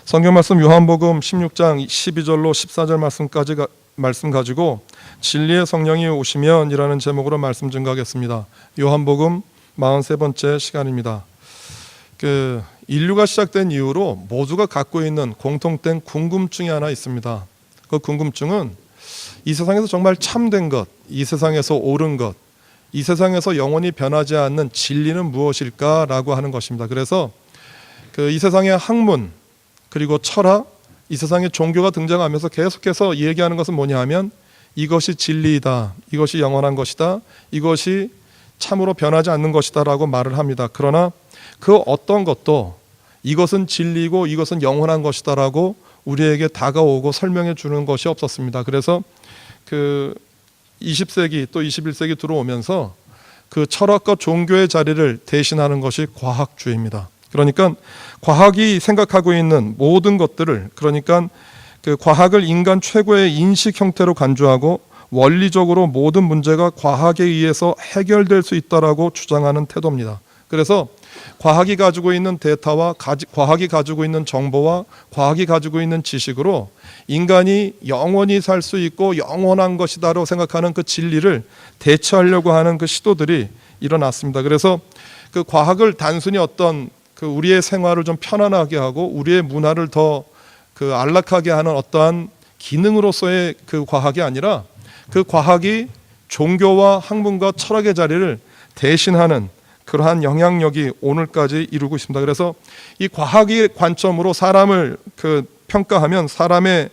성경 말씀 요한복음 16장 12절로 14절 말씀 가지고 진리의 성령이 오시면 이라는 제목으로 말씀 증거하겠습니다. 요한복음 43번째 시간입니다. 인류가 시작된 이후로 모두가 갖고 있는 공통된 궁금증이 하나 있습니다. 그 궁금증은 이 세상에서 정말 참된 것, 이 세상에서 옳은 것, 이 세상에서 영원히 변하지 않는 진리는 무엇일까라고 하는 것입니다. 그래서 이 세상의 학문 그리고 철학, 이 세상의 종교가 등장하면서 계속해서 얘기하는 것은 뭐냐 하면 이것이 진리이다, 이것이 영원한 것이다, 이것이 참으로 변하지 않는 것이다 라고 말을 합니다. 그러나 그 어떤 것도 이것은 진리고 이것은 영원한 것이다 라고 우리에게 다가오고 설명해 주는 것이 없었습니다. 그래서 20세기 또 21세기 들어오면서 그 철학과 종교의 자리를 대신하는 것이 과학주의입니다. 그러니까 과학이 생각하고 있는 모든 것들을, 그러니까 그 과학을 인간 최고의 인식 형태로 간주하고 원리적으로 모든 문제가 과학에 의해서 해결될 수 있다라고 주장하는 태도입니다. 그래서 과학이 가지고 있는 데이터와 과학이 가지고 있는 정보와 과학이 가지고 있는 지식으로 인간이 영원히 살 수 있고 영원한 것이다라고 생각하는 그 진리를 대체하려고 하는 그 시도들이 일어났습니다. 그래서 그 과학을 단순히 어떤 우리의 생활을 좀 편안하게 하고 우리의 문화를 더 안락하게 하는 어떠한 기능으로서의 그 과학이 아니라 그 과학이 종교와 학문과 철학의 자리를 대신하는 그러한 영향력이 오늘까지 이루고 있습니다. 그래서 이 과학의 관점으로 사람을 평가하면 사람의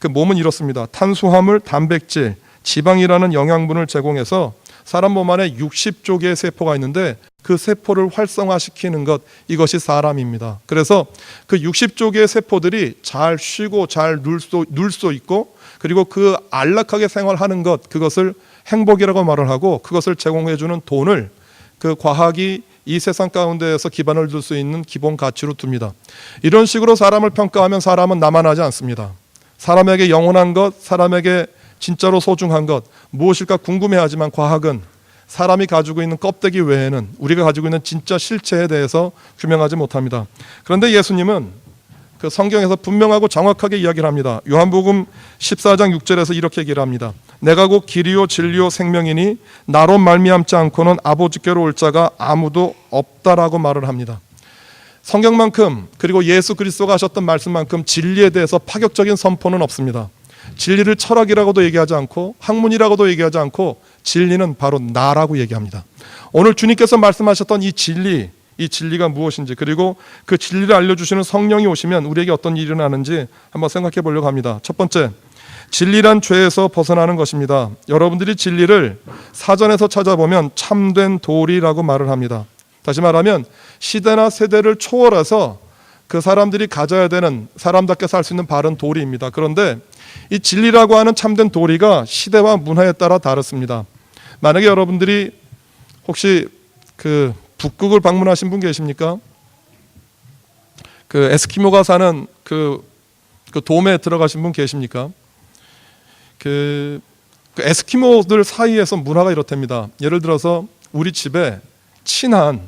몸은 이렇습니다. 탄수화물, 단백질, 지방이라는 영양분을 제공해서 사람 몸 안에 60조 개의 세포가 있는데 그 세포를 활성화시키는 것, 이것이 사람입니다. 그래서 그 60조 개의 세포들이 잘 쉬고 잘 눌 수 있고 그리고 그 안락하게 생활하는 것, 그것을 행복이라고 말을 하고 그것을 제공해 주는 돈을 그 과학이 이 세상 가운데에서 기반을 둘 수 있는 기본 가치로 둡니다. 이런 식으로 사람을 평가하면 사람은 나만하지 않습니다. 사람에게 영원한 것, 사람에게 진짜로 소중한 것 무엇일까 궁금해하지만 과학은 사람이 가지고 있는 껍데기 외에는 우리가 가지고 있는 진짜 실체에 대해서 규명하지 못합니다. 그런데 예수님은 그 성경에서 분명하고 정확하게 이야기를 합니다. 요한복음 14장 6절에서 이렇게 얘기를 합니다. 내가 곧 길이요 진리요 생명이니 나로 말미암지 않고는 아버지께로 올 자가 아무도 없다라고 말을 합니다. 성경만큼 그리고 예수 그리스도가 하셨던 말씀만큼 진리에 대해서 파격적인 선포는 없습니다. 진리를 철학이라고도 얘기하지 않고 학문이라고도 얘기하지 않고 진리는 바로 나라고 얘기합니다. 오늘 주님께서 말씀하셨던 이 진리가 무엇인지 그리고 그 진리를 알려주시는 성령이 오시면 우리에게 어떤 일이 일어나는지 한번 생각해 보려고 합니다. 첫 번째, 진리란 죄에서 벗어나는 것입니다. 여러분들이 진리를 사전에서 찾아보면 참된 도리라고 말을 합니다. 다시 말하면 시대나 세대를 초월해서 그 사람들이 가져야 되는 사람답게 살 수 있는 바른 도리입니다. 그런데 이 진리라고 하는 참된 도리가 시대와 문화에 따라 다릅니다. 만약에 여러분들이 혹시 북극을 방문하신 분 계십니까? 에스키모가 사는 그 돔에 들어가신 분 계십니까? 그 에스키모들 사이에서 문화가 이렇답니다. 예를 들어서 우리 집에 친한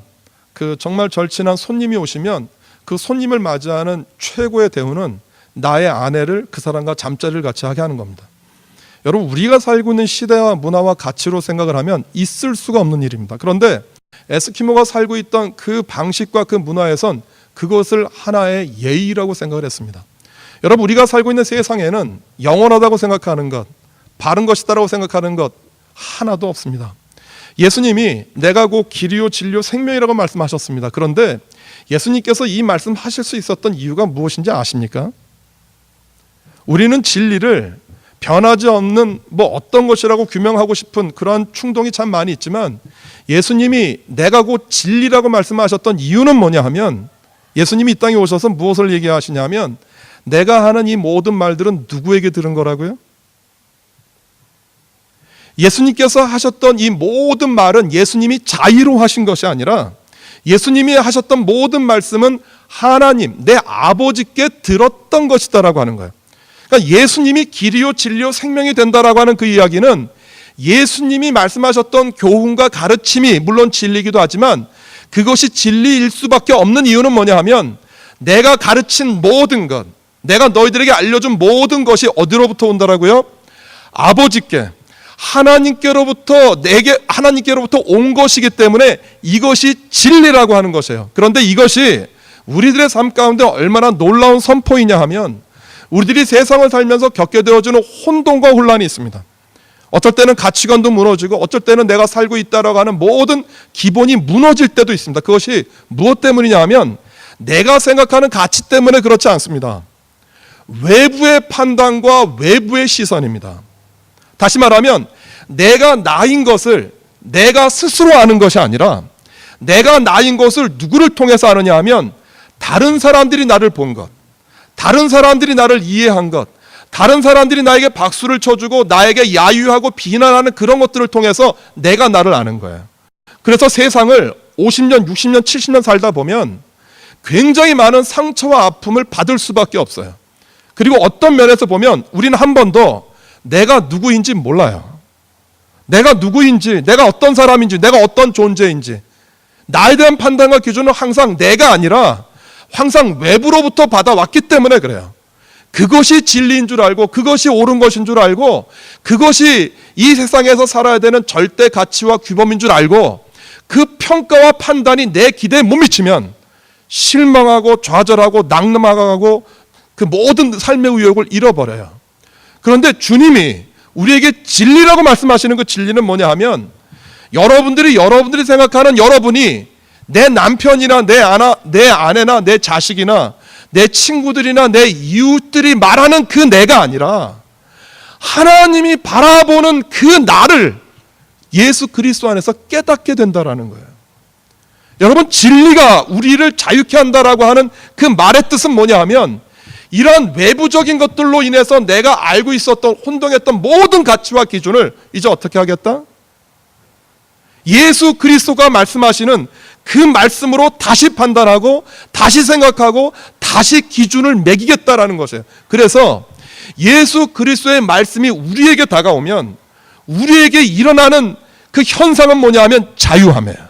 정말 절친한 손님이 오시면 그 손님을 맞이하는 최고의 대우는 나의 아내를 그 사람과 잠자리를 같이 하게 하는 겁니다. 여러분, 우리가 살고 있는 시대와 문화와 가치로 생각을 하면 있을 수가 없는 일입니다. 그런데 에스키모가 살고 있던 그 방식과 그 문화에선 그것을 하나의 예의라고 생각을 했습니다. 여러분, 우리가 살고 있는 세상에는 영원하다고 생각하는 것, 바른 것이다라고 생각하는 것 하나도 없습니다. 예수님이 내가 곧 길이요 진리요 생명이라고 말씀하셨습니다. 그런데 예수님께서 이 말씀하실 수 있었던 이유가 무엇인지 아십니까? 우리는 진리를 변하지 않는 어떤 것이라고 규명하고 싶은 그러한 충동이 참 많이 있지만 예수님이 내가 곧 진리라고 말씀하셨던 이유는 뭐냐 하면 예수님이 이 땅에 오셔서 무엇을 얘기하시냐면 내가 하는 이 모든 말들은 누구에게 들은 거라고요? 예수님께서 하셨던 이 모든 말은 예수님이 자의로 하신 것이 아니라 예수님이 하셨던 모든 말씀은 하나님, 내 아버지께 들었던 것이다라고 하는 거예요. 그러니까 예수님이 길이요 진리요 생명이 된다라고 하는 그 이야기는 예수님이 말씀하셨던 교훈과 가르침이 물론 진리이기도 하지만 그것이 진리일 수밖에 없는 이유는 뭐냐 하면 내가 가르친 모든 것, 내가 너희들에게 알려준 모든 것이 어디로부터 온다라고요? 아버지께, 하나님께로부터 온 것이기 때문에 이것이 진리라고 하는 것이에요. 그런데 이것이 우리들의 삶 가운데 얼마나 놀라운 선포이냐 하면 우리들이 세상을 살면서 겪게 되어주는 혼돈과 혼란이 있습니다. 어쩔 때는 가치관도 무너지고 어쩔 때는 내가 살고 있다라고 하는 모든 기본이 무너질 때도 있습니다. 그것이 무엇 때문이냐 하면 내가 생각하는 가치 때문에 그렇지 않습니다. 외부의 판단과 외부의 시선입니다. 다시 말하면 내가 나인 것을 내가 스스로 아는 것이 아니라 내가 나인 것을 누구를 통해서 아느냐 하면 다른 사람들이 나를 본 것, 다른 사람들이 나를 이해한 것, 다른 사람들이 나에게 박수를 쳐주고 나에게 야유하고 비난하는 그런 것들을 통해서 내가 나를 아는 거예요. 그래서 세상을 50년, 60년, 70년 살다 보면 굉장히 많은 상처와 아픔을 받을 수밖에 없어요. 그리고 어떤 면에서 보면 우리는 한 번도 내가 누구인지 몰라요. 내가 누구인지, 내가 어떤 사람인지, 내가 어떤 존재인지 나에 대한 판단과 기준은 항상 내가 아니라 항상 외부로부터 받아왔기 때문에 그래요. 그것이 진리인 줄 알고 그것이 옳은 것인 줄 알고 그것이 이 세상에서 살아야 되는 절대 가치와 규범인 줄 알고 그 평가와 판단이 내 기대에 못 미치면 실망하고 좌절하고 낙망하고 그 모든 삶의 의욕을 잃어버려요. 그런데 주님이 우리에게 진리라고 말씀하시는 그 진리는 뭐냐 하면 여러분들이 생각하는 여러분이 내 남편이나 내 아내나 내 자식이나 내 친구들이나 내 이웃들이 말하는 그 내가 아니라 하나님이 바라보는 그 나를 예수 그리스도 안에서 깨닫게 된다라는 거예요. 여러분, 진리가 우리를 자유케 한다라고 하는 그 말의 뜻은 뭐냐 하면 이런 외부적인 것들로 인해서 내가 알고 있었던 혼동했던 모든 가치와 기준을 이제 어떻게 하겠다? 예수 그리스도가 말씀하시는 그 말씀으로 다시 판단하고 다시 생각하고 다시 기준을 매기겠다라는 것이에요. 그래서 예수 그리스도의 말씀이 우리에게 다가오면 우리에게 일어나는 그 현상은 뭐냐 하면 자유함이에요.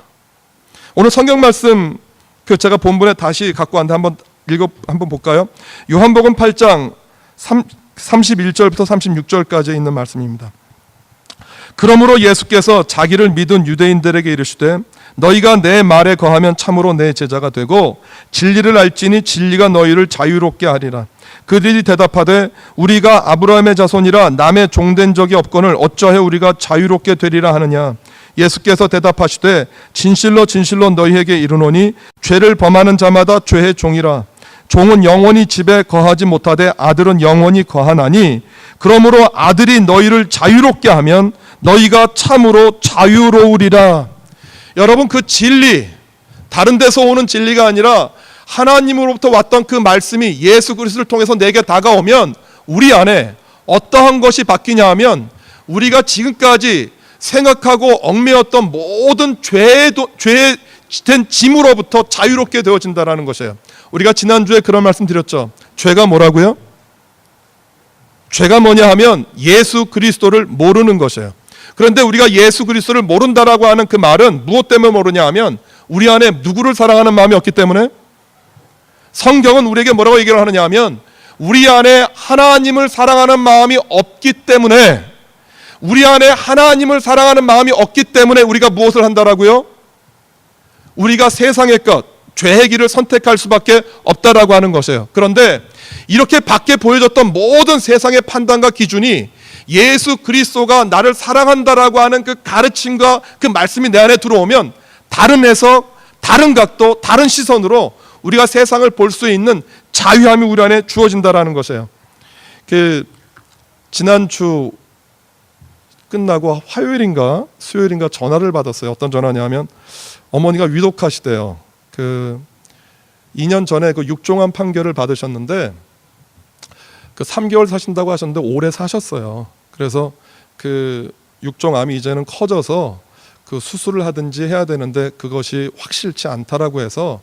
오늘 성경 말씀 제가 본문에 다시 갖고 왔는데 한번 볼까요? 요한복음 8장 31절부터 36절까지 있는 말씀입니다. 그러므로 예수께서 자기를 믿은 유대인들에게 이르시되 너희가 내 말에 거하면 참으로 내 제자가 되고 진리를 알지니 진리가 너희를 자유롭게 하리라. 그들이 대답하되 우리가 아브라함의 자손이라 남의 종된 적이 없거늘 어쩌해 우리가 자유롭게 되리라 하느냐. 예수께서 대답하시되 진실로 진실로 너희에게 이르노니 죄를 범하는 자마다 죄의 종이라. 종은 영원히 집에 거하지 못하되 아들은 영원히 거하나니 그러므로 아들이 너희를 자유롭게 하면 너희가 참으로 자유로우리라. 여러분, 그 진리, 다른 데서 오는 진리가 아니라 하나님으로부터 왔던 그 말씀이 예수 그리스도를 통해서 내게 다가오면 우리 안에 어떠한 것이 바뀌냐 하면 우리가 지금까지 생각하고 얽매였던 모든 죄에 된 짐으로부터 자유롭게 되어진다는 것이에요. 우리가 지난주에 그런 말씀 드렸죠. 죄가 뭐라고요? 죄가 뭐냐 하면 예수 그리스도를 모르는 것이에요. 그런데 우리가 예수 그리스도를 모른다라고 하는 그 말은 무엇 때문에 모르냐 하면 우리 안에 누구를 사랑하는 마음이 없기 때문에. 성경은 우리에게 뭐라고 얘기를 하느냐 하면 우리 안에 하나님을 사랑하는 마음이 없기 때문에, 우리 안에 하나님을 사랑하는 마음이 없기 때문에 우리가 무엇을 한다라고요? 우리가 세상의 것, 죄의 길을 선택할 수밖에 없다라고 하는 것이에요. 그런데 이렇게 밖에 보여졌던 모든 세상의 판단과 기준이 예수 그리스도가 나를 사랑한다라고 하는 그 가르침과 그 말씀이 내 안에 들어오면 다른 해석, 다른 각도, 다른 시선으로 우리가 세상을 볼 수 있는 자유함이 우리 안에 주어진다라는 것이에요. 지난주 끝나고 화요일인가 수요일인가 전화를 받았어요. 어떤 전화냐면 어머니가 위독하시대요. 2년 전에 그 육종암 판결을 받으셨는데 3개월 사신다고 하셨는데 오래 사셨어요. 그래서 육종암이 이제는 커져서 수술을 하든지 해야 되는데 그것이 확실치 않다라고 해서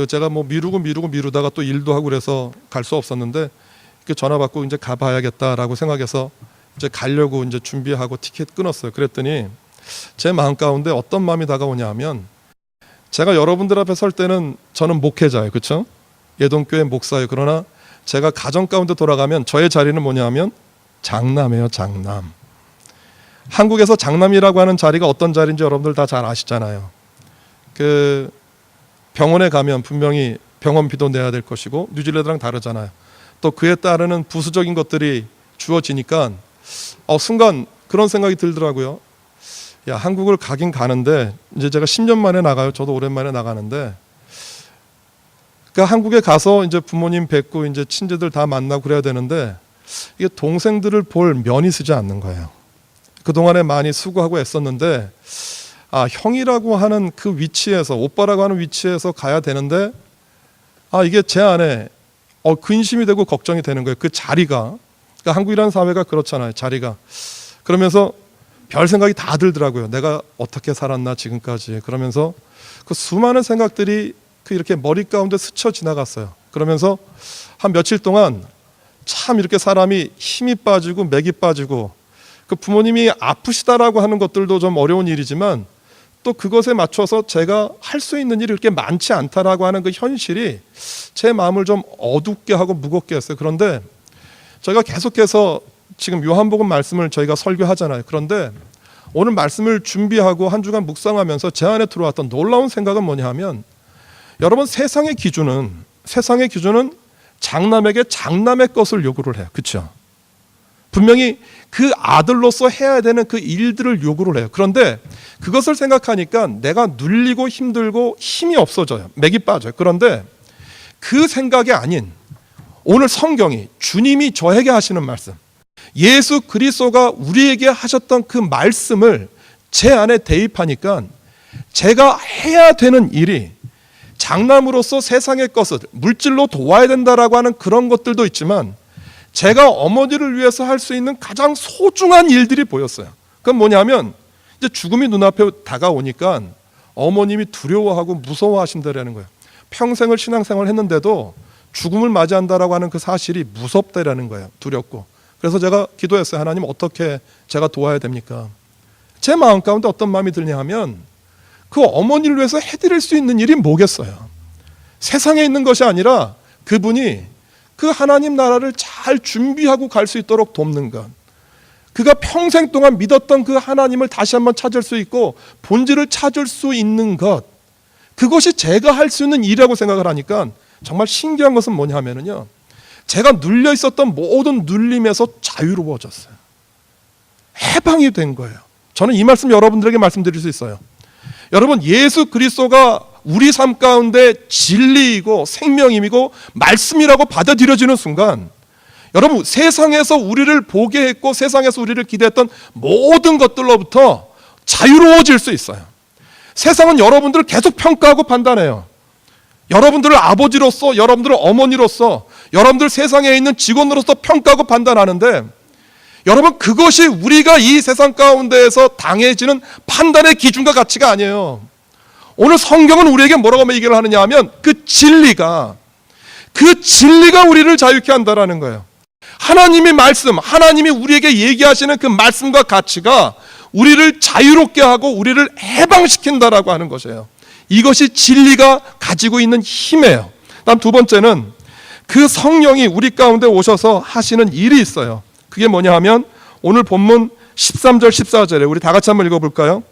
제가 미루다가 또 일도 하고 그래서 갈 수 없었는데 전화 받고 이제 가봐야겠다라고 생각해서 이제 가려고 이제 준비하고 티켓 끊었어요. 그랬더니 제 마음 가운데 어떤 마음이 다가오냐 하면 제가 여러분들 앞에 설 때는 저는 목회자예요. 그렇죠? 예동교회 목사예요. 그러나 제가 가정 가운데 돌아가면 저의 자리는 뭐냐면 장남이에요. 장남. 한국에서 장남이라고 하는 자리가 어떤 자리인지 여러분들 다 잘 아시잖아요. 그 병원에 가면 분명히 병원비도 내야 될 것이고 뉴질랜드랑 다르잖아요. 또 그에 따르는 부수적인 것들이 주어지니까 순간 그런 생각이 들더라고요. 야, 한국을 가긴 가는데 이제 제가 10년 만에 나가요. 저도 오랜만에 나가는데 그러니까 한국에 가서 이제 부모님 뵙고 이제 친지들 다 만나고 그래야 되는데 이게 동생들을 볼 면이 쓰지 않는 거예요. 그동안에 많이 수고하고 애썼는데 형이라고 하는 그 위치에서, 오빠라고 하는 위치에서 가야 되는데 이게 제 안에 근심이 되고 걱정이 되는 거예요. 그 자리가. 그러니까 한국이라는 사회가 그렇잖아요. 자리가. 그러면서 별 생각이 다 들더라고요. 내가 어떻게 살았나 지금까지. 그러면서 그 수많은 생각들이 이렇게 머리 가운데 스쳐 지나갔어요. 그러면서 한 며칠 동안 참 이렇게 사람이 힘이 빠지고 맥이 빠지고 그 부모님이 아프시다라고 하는 것들도 좀 어려운 일이지만 또 그것에 맞춰서 제가 할 수 있는 일이 그렇게 많지 않다라고 하는 그 현실이 제 마음을 좀 어둡게 하고 무겁게 했어요. 그런데 저희가 계속해서 지금 요한복음 말씀을 저희가 설교하잖아요. 그런데 오늘 말씀을 준비하고 한 주간 묵상하면서 제 안에 들어왔던 놀라운 생각은 뭐냐 하면 여러분 세상의 기준은 장남에게 장남의 것을 요구를 해요. 그렇죠? 분명히 그 아들로서 해야 되는 그 일들을 요구를 해요. 그런데 그것을 생각하니까 내가 눌리고 힘들고 힘이 없어져요. 맥이 빠져요. 그런데 그 생각이 아닌 오늘 성경이 주님이 저에게 하시는 말씀, 예수 그리스도가 우리에게 하셨던 그 말씀을 제 안에 대입하니까 제가 해야 되는 일이 장남으로서 세상의 것을 물질로 도와야 된다라고 하는 그런 것들도 있지만 제가 어머니를 위해서 할 수 있는 가장 소중한 일들이 보였어요. 그건 뭐냐면 이제 죽음이 눈앞에 다가오니까 어머님이 두려워하고 무서워하신다라는 거예요. 평생을 신앙생활을 했는데도 죽음을 맞이한다라고 하는 그 사실이 무섭다라는 거예요. 두렵고. 그래서 제가 기도했어요. 하나님 어떻게 제가 도와야 됩니까? 제 마음 가운데 어떤 마음이 드냐 하면 그 어머니를 위해서 해드릴 수 있는 일이 뭐겠어요? 세상에 있는 것이 아니라 그분이 그 하나님 나라를 잘 준비하고 갈 수 있도록 돕는 것, 그가 평생 동안 믿었던 그 하나님을 다시 한번 찾을 수 있고 본질을 찾을 수 있는 것, 그것이 제가 할 수 있는 일이라고 생각을 하니까 정말 신기한 것은 뭐냐 하면요, 제가 눌려 있었던 모든 눌림에서 자유로워졌어요. 해방이 된 거예요. 저는 이 말씀 여러분들에게 말씀드릴 수 있어요. 여러분, 예수 그리스도가 우리 삶 가운데 진리이고 생명임이고 말씀이라고 받아들여지는 순간 여러분, 세상에서 우리를 보게 했고 세상에서 우리를 기대했던 모든 것들로부터 자유로워질 수 있어요. 세상은 여러분들을 계속 평가하고 판단해요. 여러분들을 아버지로서, 여러분들을 어머니로서, 여러분들 세상에 있는 직원으로서 평가하고 판단하는데 여러분, 그것이 우리가 이 세상 가운데에서 당해지는 판단의 기준과 가치가 아니에요. 오늘 성경은 우리에게 뭐라고 얘기를 하느냐 하면 그 진리가 우리를 자유케 한다라는 거예요. 하나님의 말씀, 하나님이 우리에게 얘기하시는 그 말씀과 가치가 우리를 자유롭게 하고 우리를 해방시킨다라고 하는 것이에요. 이것이 진리가 가지고 있는 힘이에요. 다음 두 번째는 그 성령이 우리 가운데 오셔서 하시는 일이 있어요. 그게 뭐냐 하면 오늘 본문 13절 14절에 우리 다 같이 한번 읽어볼까요?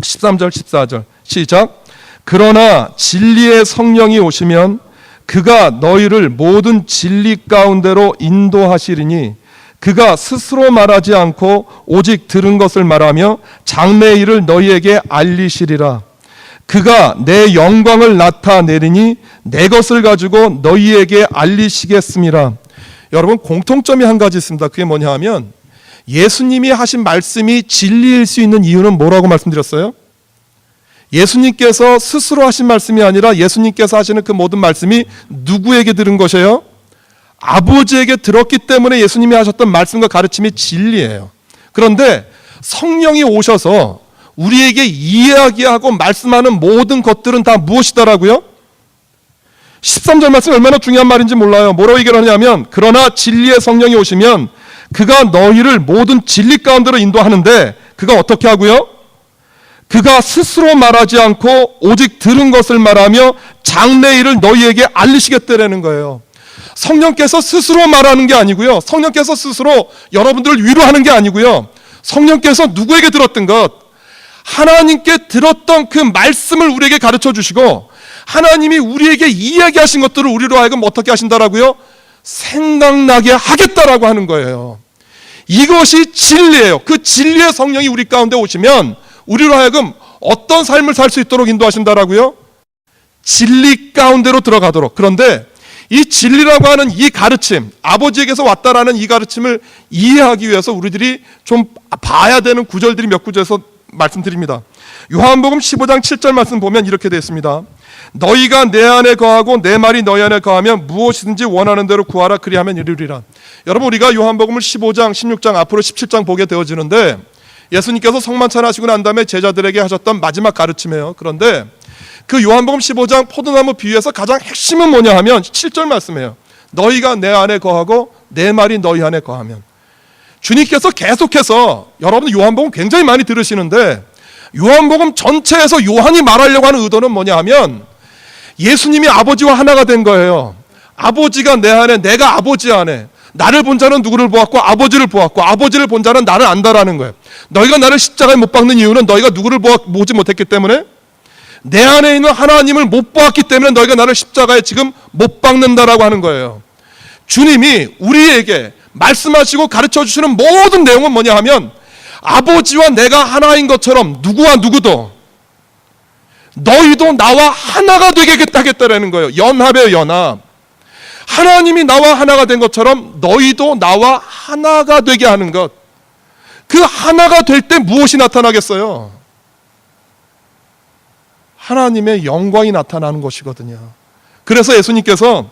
13절 14절 시작. 그러나 진리의 성령이 오시면 그가 너희를 모든 진리 가운데로 인도하시리니 그가 스스로 말하지 않고 오직 들은 것을 말하며 장래의 일을 너희에게 알리시리라. 그가 내 영광을 나타내리니 내 것을 가지고 너희에게 알리시겠음이라. 여러분, 공통점이 한 가지 있습니다. 그게 뭐냐 하면 예수님이 하신 말씀이 진리일 수 있는 이유는 뭐라고 말씀드렸어요? 예수님께서 스스로 하신 말씀이 아니라 예수님께서 하시는 그 모든 말씀이 누구에게 들은 것이에요? 아버지에게 들었기 때문에 예수님이 하셨던 말씀과 가르침이 진리예요. 그런데 성령이 오셔서 우리에게 이야기하고 말씀하는 모든 것들은 다 무엇이더라고요? 13절 말씀이 얼마나 중요한 말인지 몰라요. 뭐라고 얘기를 하냐면 그러나 진리의 성령이 오시면 그가 너희를 모든 진리 가운데로 인도하는데 그가 어떻게 하고요? 그가 스스로 말하지 않고 오직 들은 것을 말하며 장래일을 너희에게 알리시겠다라는 거예요. 성령께서 스스로 말하는 게 아니고요. 성령께서 스스로 여러분들을 위로하는 게 아니고요. 성령께서 누구에게 들었던 것, 하나님께 들었던 그 말씀을 우리에게 가르쳐 주시고 하나님이 우리에게 이야기하신 것들을 우리로 하여금 어떻게 하신다라고요? 생각나게 하겠다라고 하는 거예요. 이것이 진리예요. 그 진리의 성령이 우리 가운데 오시면 우리로 하여금 어떤 삶을 살 수 있도록 인도하신다라고요? 진리 가운데로 들어가도록. 그런데 이 진리라고 하는 이 가르침, 아버지에게서 왔다라는 이 가르침을 이해하기 위해서 우리들이 좀 봐야 되는 구절들이 몇 구절에서 말씀드립니다. 요한복음 15장 7절 말씀 보면 이렇게 되어 있습니다. 너희가 내 안에 거하고 내 말이 너희 안에 거하면 무엇이든지 원하는 대로 구하라 그리하면 이루리라. 여러분, 우리가 요한복음을 15장, 16장, 앞으로 17장 보게 되어지는데 예수님께서 성만찬하시고 난 다음에 제자들에게 하셨던 마지막 가르침이에요. 그런데 그 요한복음 15장 포도나무 비유에서 가장 핵심은 뭐냐 하면 7절 말씀이에요. 너희가 내 안에 거하고 내 말이 너희 안에 거하면. 주님께서 계속해서, 여러분 요한복음 굉장히 많이 들으시는데 요한복음 전체에서 요한이 말하려고 하는 의도는 뭐냐 하면 예수님이 아버지와 하나가 된 거예요. 아버지가 내 안에, 내가 아버지 안에. 나를 본 자는 누구를 보았고 아버지를 보았고 아버지를 본 자는 나를 안다라는 거예요. 너희가 나를 십자가에 못 박는 이유는 너희가 누구를 보지 못했기 때문에, 내 안에 있는 하나님을 못 보았기 때문에 너희가 나를 십자가에 지금 못 박는다라고 하는 거예요. 주님이 우리에게 말씀하시고 가르쳐 주시는 모든 내용은 뭐냐 하면 아버지와 내가 하나인 것처럼 누구와 누구도 너희도 나와 하나가 되게 하겠다라는 거예요. 연합이에요, 연합. 하나님이 나와 하나가 된 것처럼 너희도 나와 하나가 되게 하는 것. 그 하나가 될 때 무엇이 나타나겠어요? 하나님의 영광이 나타나는 것이거든요. 그래서 예수님께서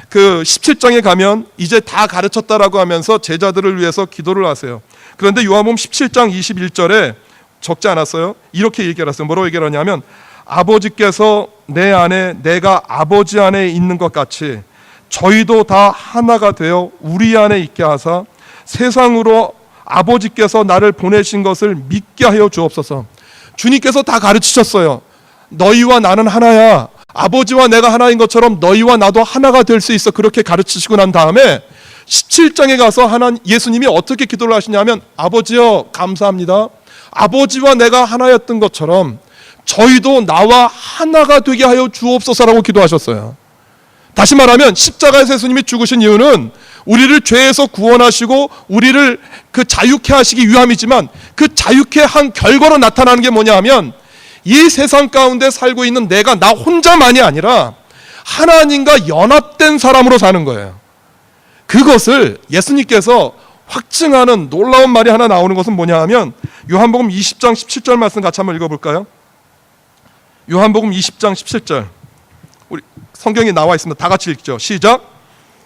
그 17장에 가면 이제 다 가르쳤다라고 하면서 제자들을 위해서 기도를 하세요. 그런데 요한복음 17장 21절에 적지 않았어요? 이렇게 얘기를 했어요. 뭐라고 얘기를 하냐면 아버지께서 내 안에 내가 아버지 안에 있는 것 같이 저희도 다 하나가 되어 우리 안에 있게 하사 세상으로 아버지께서 나를 보내신 것을 믿게 하여 주옵소서. 주님께서 다 가르치셨어요. 너희와 나는 하나야. 아버지와 내가 하나인 것처럼 너희와 나도 하나가 될 수 있어. 그렇게 가르치시고 난 다음에 17장에 가서 예수님이 어떻게 기도를 하시냐면 아버지여 감사합니다. 아버지와 내가 하나였던 것처럼 저희도 나와 하나가 되게 하여 주옵소서라고 기도하셨어요. 다시 말하면 십자가에서 예수님이 죽으신 이유는 우리를 죄에서 구원하시고 우리를 그 자유케 하시기 위함이지만 그 자유케 한 결과로 나타나는 게 뭐냐 하면 이 세상 가운데 살고 있는 내가 나 혼자만이 아니라 하나님과 연합된 사람으로 사는 거예요. 그것을 예수님께서 확증하는 놀라운 말이 하나 나오는 것은 뭐냐 하면 요한복음 20장 17절 말씀 같이 한번 읽어볼까요? 요한복음 20장 17절 우리 성경에 나와 있습니다. 다 같이 읽죠. 시작.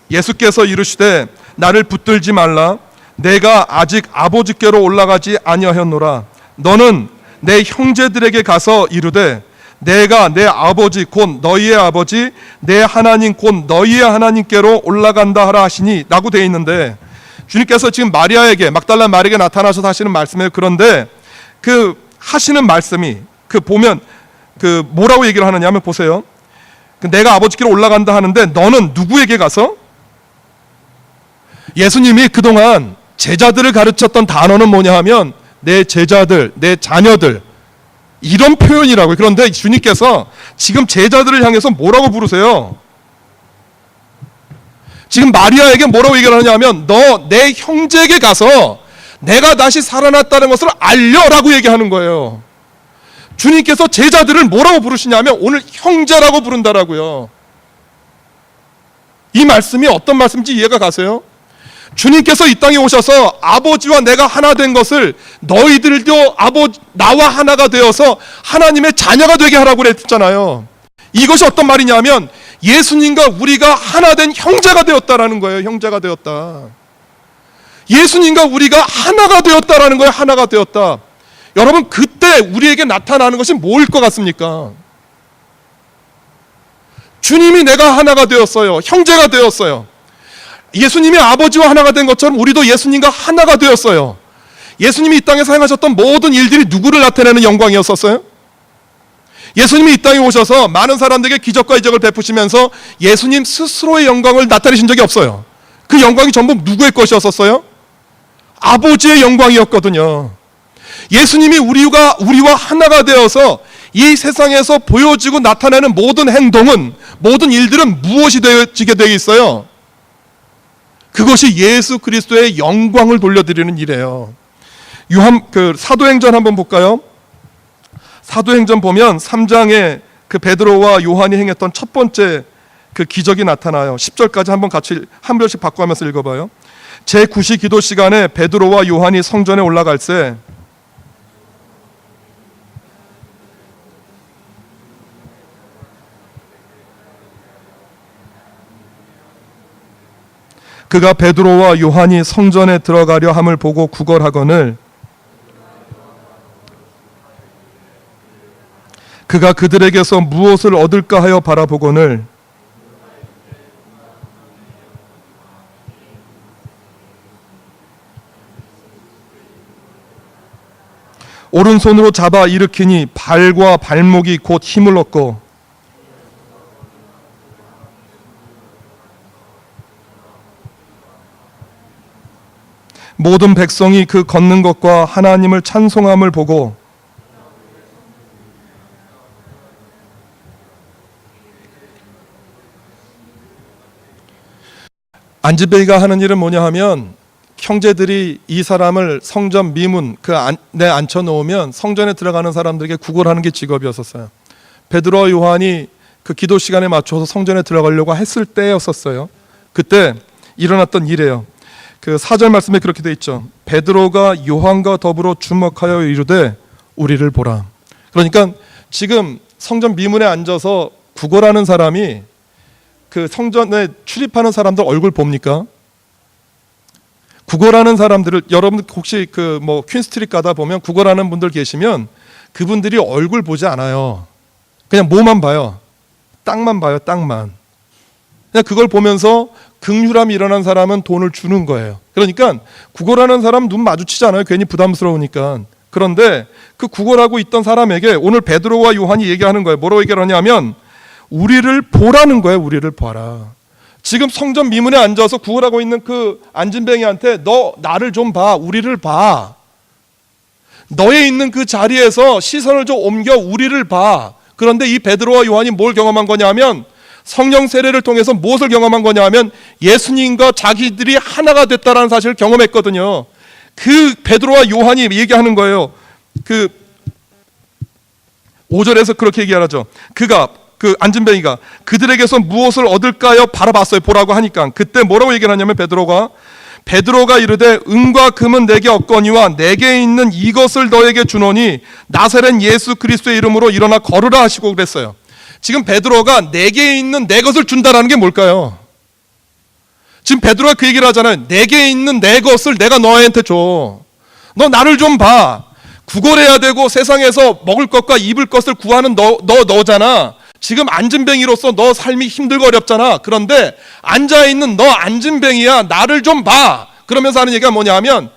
예수께서 이르시되 나를 붙들지 말라. 내가 아직 아버지께로 올라가지 아니하였노라. 너는 내 형제들에게 가서 이르되 내가 내 아버지 곧 너희의 아버지 내 하나님 곧 너희의 하나님께로 올라간다 하라 하시니 라고 되어 있는데 주님께서 지금 마리아에게 막달라 마리아에게 나타나셔서 하시는 말씀이에요. 그런데 그 하시는 말씀이 그 보면 그 뭐라고 얘기를 하느냐 하면 보세요. 내가 아버지께로 올라간다 하는데 너는 누구에게 가서? 예수님이 그동안 제자들을 가르쳤던 단어는 뭐냐 하면 내 제자들, 내 자녀들 이런 표현이라고요. 그런데 주님께서 지금 제자들을 향해서 뭐라고 부르세요? 지금 마리아에게 뭐라고 얘기를 하냐면 너 내 형제에게 가서 내가 다시 살아났다는 것을 알려라고 얘기하는 거예요. 주님께서 제자들을 뭐라고 부르시냐면 오늘 형제라고 부른다라고요. 이 말씀이 어떤 말씀인지 이해가 가세요? 주님께서 이 땅에 오셔서 아버지와 내가 하나 된 것을 너희들도 나와 하나가 되어서 하나님의 자녀가 되게 하라고 그랬잖아요. 이것이 어떤 말이냐면 예수님과 우리가 하나 된 형제가 되었다라는 거예요. 형제가 되었다. 예수님과 우리가 하나가 되었다라는 거예요. 하나가 되었다. 여러분 그때 우리에게 나타나는 것이 뭐일 것 같습니까? 주님이 내가 하나가 되었어요. 형제가 되었어요. 예수님이 아버지와 하나가 된 것처럼 우리도 예수님과 하나가 되었어요. 예수님이 이 땅에서 행하셨던 모든 일들이 누구를 나타내는 영광이었었어요? 예수님이 이 땅에 오셔서 많은 사람들에게 기적과 이적을 베푸시면서 예수님 스스로의 영광을 나타내신 적이 없어요. 그 영광이 전부 누구의 것이었었어요? 아버지의 영광이었거든요. 예수님이 우리와 하나가 되어서 이 세상에서 보여지고 나타내는 모든 행동은, 모든 일들은 무엇이 되어지게 되어 있어요? 그것이 예수 그리스도의 영광을 돌려드리는 일이에요. 사도행전 한번 볼까요? 사도행전 보면 3장에 그 베드로와 요한이 행했던 첫 번째 그 기적이 나타나요. 10절까지 한번 같이 한 절씩 바꿔가면서 읽어봐요. 제9시 기도 시간에 베드로와 요한이 성전에 올라갈새 그가 베드로와 요한이 성전에 들어가려 함을 보고 구걸하거늘 그가 그들에게서 무엇을 얻을까 하여 바라보거늘 오른손으로 잡아 일으키니 발과 발목이 곧 힘을 얻고 모든 백성이 그 걷는 것과 하나님을 찬송함을 보고 안진뱅이가 하는 일은 뭐냐 하면 형제들이 이 사람을 성전 미문 그 안에 앉혀놓으면 성전에 들어가는 사람들에게 구걸하는 게 직업이었었어요. 베드로와 요한이 그 기도 시간에 맞춰서 성전에 들어가려고 했을 때였었어요. 그때 일어났던 일이에요. 그 4절 말씀에 그렇게 돼 있죠. 베드로가 요한과 더불어 주목하여 이르되 우리를 보라. 그러니까 지금 성전 미문에 앉아서 구걸하는 사람이 그 성전에 출입하는 사람들 얼굴 봅니까? 구걸하는 사람들을 여러분 혹시 그 뭐 퀸스트리트 가다 보면 구걸하는 분들 계시면 그분들이 얼굴 보지 않아요. 그냥 뭐만 봐요. 땅만 봐요. 땅만. 그냥 그걸 보면서 긍휼함이 일어난 사람은 돈을 주는 거예요. 그러니까 구걸하는 사람 눈 마주치지 않아요. 괜히 부담스러우니까. 그런데 그 구걸하고 있던 사람에게 오늘 베드로와 요한이 얘기하는 거예요. 뭐라고 얘기를 하냐면 우리를 보라는 거예요. 우리를 봐라. 지금 성전 미문에 앉아서 구걸하고 있는 그 안진뱅이한테 너 나를 좀 봐. 우리를 봐. 너의 있는 그 자리에서 시선을 좀 옮겨 우리를 봐. 그런데 이 베드로와 요한이 뭘 경험한 거냐면 성령 세례를 통해서 무엇을 경험한 거냐면 예수님과 자기들이 하나가 됐다라는 사실을 경험했거든요. 그 베드로와 요한이 얘기하는 거예요. 그 5절에서 그렇게 얘기하죠. 그 안진뱅이가 그들에게서 무엇을 얻을까요? 바라봤어요. 보라고 하니까 그때 뭐라고 얘기를 하냐면 베드로가 이르되 은과 금은 내게 없거니와 내게 있는 이것을 너에게 주노니 나사렛 예수 그리스도의 이름으로 일어나 걸으라 하시고 그랬어요. 지금 베드로가 내게 있는 내 것을 준다라는 게 뭘까요? 지금 베드로가 그 얘기를 하잖아요. 내게 있는 내 것을 내가 너한테 줘. 너 나를 좀 봐. 구걸해야 되고 세상에서 먹을 것과 입을 것을 구하는 너잖아. 지금 안진뱅이로서 너 삶이 힘들고 어렵잖아. 그런데 앉아있는 너 안진뱅이야. 나를 좀 봐. 그러면서 하는 얘기가 뭐냐 하면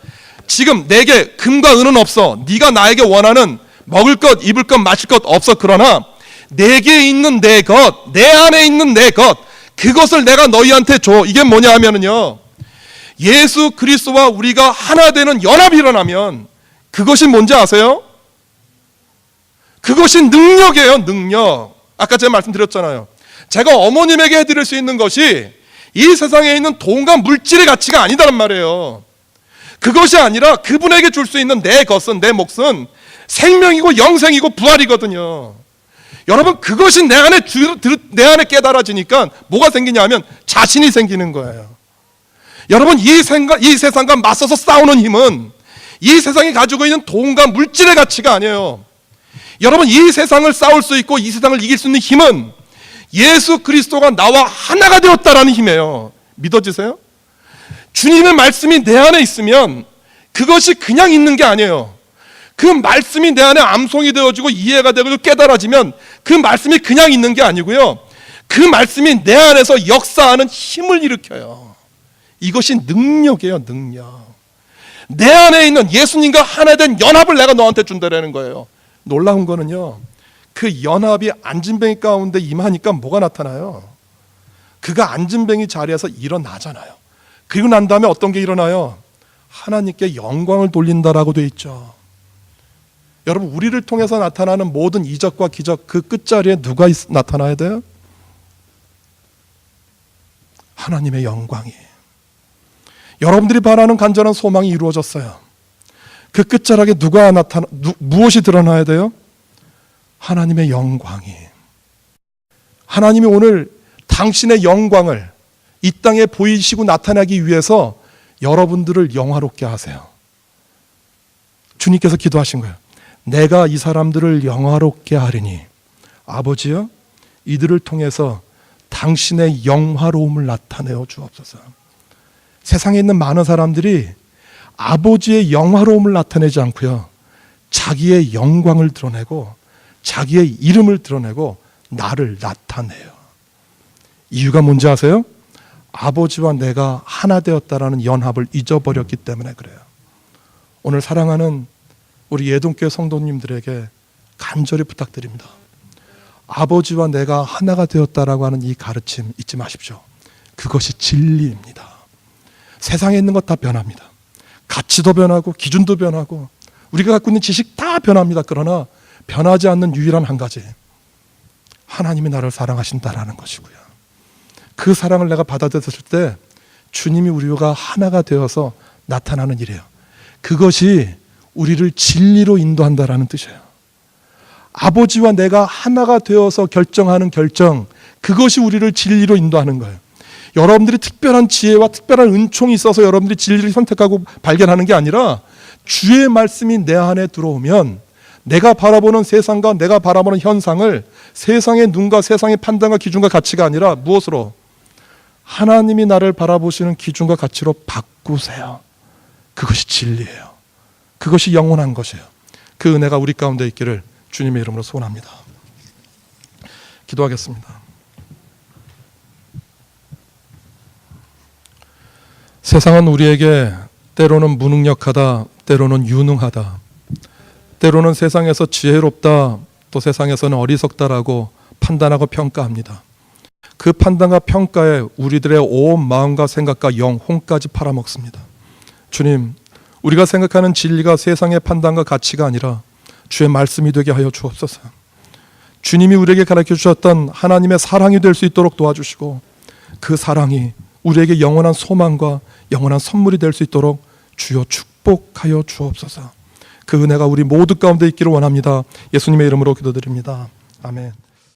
지금 내게 금과 은은 없어. 네가 나에게 원하는 먹을 것, 입을 것, 마실 것 없어. 그러나 내게 있는 내 것, 내 안에 있는 내 것, 그것을 내가 너희한테 줘. 이게 뭐냐 하면은요, 예수 그리스도와 우리가 하나 되는 연합이 일어나면 그것이 뭔지 아세요? 그것이 능력이에요. 능력. 아까 제가 말씀드렸잖아요. 제가 어머님에게 해드릴 수 있는 것이 이 세상에 있는 돈과 물질의 가치가 아니다란 말이에요. 그것이 아니라 그분에게 줄 수 있는 내 것은, 내 몫은 생명이고 영생이고 부활이거든요. 여러분, 그것이 내 안에 깨달아지니까 뭐가 생기냐면 자신이 생기는 거예요. 여러분, 이 세상과 맞서서 싸우는 힘은 이 세상이 가지고 있는 돈과 물질의 가치가 아니에요. 여러분, 이 세상을 싸울 수 있고 이 세상을 이길 수 있는 힘은 예수 그리스도가 나와 하나가 되었다라는 힘이에요. 믿어지세요? 주님의 말씀이 내 안에 있으면 그것이 그냥 있는 게 아니에요. 그 말씀이 내 안에 암송이 되어지고 이해가 되고 깨달아지면 그 말씀이 그냥 있는 게 아니고요. 그 말씀이 내 안에서 역사하는 힘을 일으켜요. 이것이 능력이에요. 능력. 내 안에 있는 예수님과 하나 된 연합을 내가 너한테 준다라는 거예요. 놀라운 거는요, 그 연합이 안진뱅이 가운데 임하니까 뭐가 나타나요? 그가 안진뱅이 자리에서 일어나잖아요. 그리고 난 다음에 어떤 게 일어나요? 하나님께 영광을 돌린다라고 돼 있죠. 여러분, 우리를 통해서 나타나는 모든 이적과 기적, 그 끝자리에 누가 나타나야 돼요? 하나님의 영광이. 여러분들이 바라는 간절한 소망이 이루어졌어요. 그 끝자락에 무엇이 드러나야 돼요? 하나님의 영광이. 하나님이 오늘 당신의 영광을 이 땅에 보이시고 나타나기 위해서 여러분들을 영화롭게 하세요. 주님께서 기도하신 거예요. 내가 이 사람들을 영화롭게 하리니 아버지여, 이들을 통해서 당신의 영화로움을 나타내어 주옵소서. 세상에 있는 많은 사람들이 아버지의 영화로움을 나타내지 않고요, 자기의 영광을 드러내고 자기의 이름을 드러내고 나를 나타내요. 이유가 뭔지 아세요? 아버지와 내가 하나 되었다라는 연합을 잊어버렸기 때문에 그래요. 오늘 사랑하는 우리 예동교회 성도님들에게 간절히 부탁드립니다. 아버지와 내가 하나가 되었다라고 하는 이 가르침 잊지 마십시오. 그것이 진리입니다. 세상에 있는 것 다 변합니다. 가치도 변하고 기준도 변하고 우리가 갖고 있는 지식 다 변합니다. 그러나 변하지 않는 유일한 한 가지, 하나님이 나를 사랑하신다라는 것이고요. 그 사랑을 내가 받아들였을 때 주님이 우리가 하나가 되어서 나타나는 일이에요. 그것이 우리를 진리로 인도한다라는 뜻이에요. 아버지와 내가 하나가 되어서 결정하는 결정, 그것이 우리를 진리로 인도하는 거예요. 여러분들이 특별한 지혜와 특별한 은총이 있어서 여러분들이 진리를 선택하고 발견하는 게 아니라 주의 말씀이 내 안에 들어오면 내가 바라보는 세상과 내가 바라보는 현상을 세상의 눈과 세상의 판단과 기준과 가치가 아니라 무엇으로? 하나님이 나를 바라보시는 기준과 가치로 바꾸세요. 그것이 진리예요. 그것이 영원한 것이에요. 그 은혜가 우리 가운데 있기를 주님의 이름으로 소원합니다. 기도하겠습니다. 세상은 우리에게 때로는 무능력하다, 때로는 유능하다, 때로는 세상에서 지혜롭다, 또 세상에서는 어리석다라고 판단하고 평가합니다. 그 판단과 평가에 우리들의 온 마음과 생각과 영혼까지 팔아먹습니다. 주님, 우리가 생각하는 진리가 세상의 판단과 가치가 아니라 주의 말씀이 되게 하여 주옵소서. 주님이 우리에게 가르쳐 주셨던 하나님의 사랑이 될 수 있도록 도와주시고 그 사랑이 우리에게 영원한 소망과 영원한 선물이 될 수 있도록 주여 축복하여 주옵소서. 그 은혜가 우리 모두 가운데 있기를 원합니다. 예수님의 이름으로 기도드립니다. 아멘.